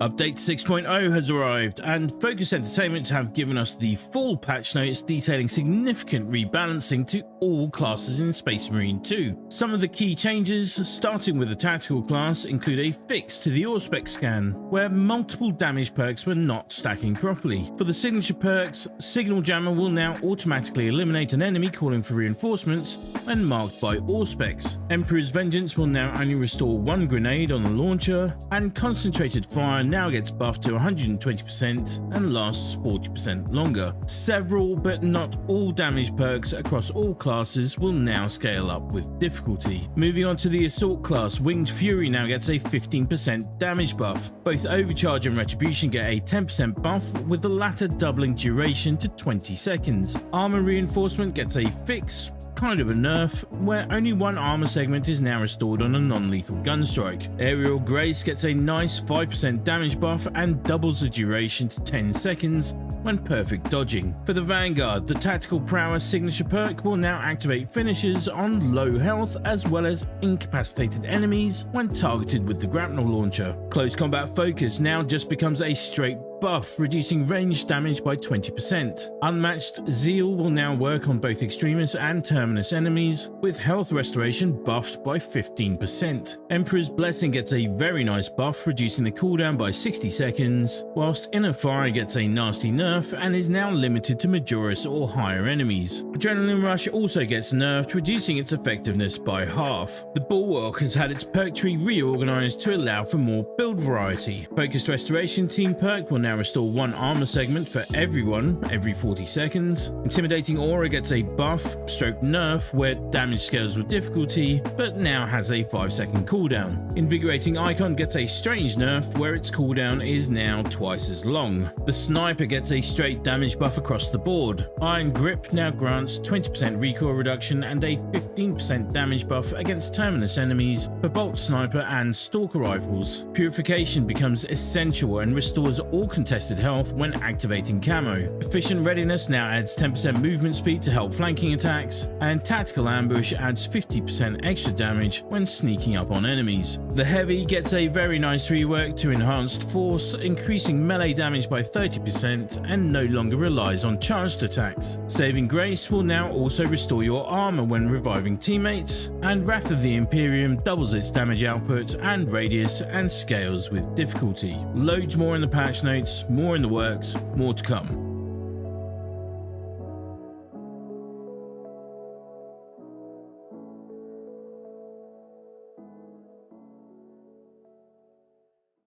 Update 6.0 has arrived, and Focus Entertainment have given us the full patch notes detailing significant rebalancing to all classes in Space Marine 2. Some of the key changes, starting with the tactical class, include a fix to the Auspex scan, where multiple damage perks were not stacking properly. For the signature perks, Signal Jammer will now automatically eliminate an enemy calling for reinforcements when marked by Auspex. Emperor's Vengeance will now only restore one grenade on the launcher, and Concentrated Fire now gets buffed to 120% and lasts 40% longer. Several but not all damage perks across all classes will now scale up with difficulty. Moving on to the Assault class, Winged Fury now gets a 15% damage buff. Both Overcharge and Retribution get a 10% buff, with the latter doubling duration to 20 seconds. Armor Reinforcement gets a fix, kind of a nerf, where only one armor segment is now restored on a non-lethal gun strike. Aerial Grace gets a nice 5% damage buff and doubles the duration to 10 seconds when perfect dodging. For the Vanguard, the Tactical Prowess signature perk will now activate finishes on low health as well as incapacitated enemies when targeted with the grapnel launcher. Close Combat Focus now just becomes a straight buff, reducing range damage by 20%. Unmatched Zeal will now work on both Extremis and Terminus enemies, with health restoration buffed by 15%. Emperor's Blessing gets a very nice buff, reducing the cooldown by 60 seconds, whilst Inner Fire gets a nasty nerf and is now limited to Majoris or higher enemies. Adrenaline Rush also gets nerfed, reducing its effectiveness by half. The Bulwark has had its perk tree reorganized to allow for more build variety. Focused Restoration Team perk will now restore one armor segment for everyone every 40 seconds. Intimidating Aura gets a buff stroke nerf where damage scales with difficulty, but now has a 5-second cooldown. Invigorating Icon gets a strange nerf where its cooldown is now twice as long. The Sniper gets a straight damage buff across the board. Iron Grip now grants 20% recoil reduction and a 15% damage buff against Terminus enemies for Bolt Sniper and Stalker rifles. Purification becomes essential and restores all contested health when activating camo. Efficient Readiness now adds 10% movement speed to help flanking attacks, and Tactical Ambush adds 50% extra damage when sneaking up on enemies. The Heavy gets a very nice rework to Enhanced Force, increasing melee damage by 30% and no longer relies on charged attacks. Saving Grace will now also restore your armor when reviving teammates, and Wrath of the Imperium doubles its damage output and radius and scales with difficulty. Loads more in the patch notes, more in the works, more to come.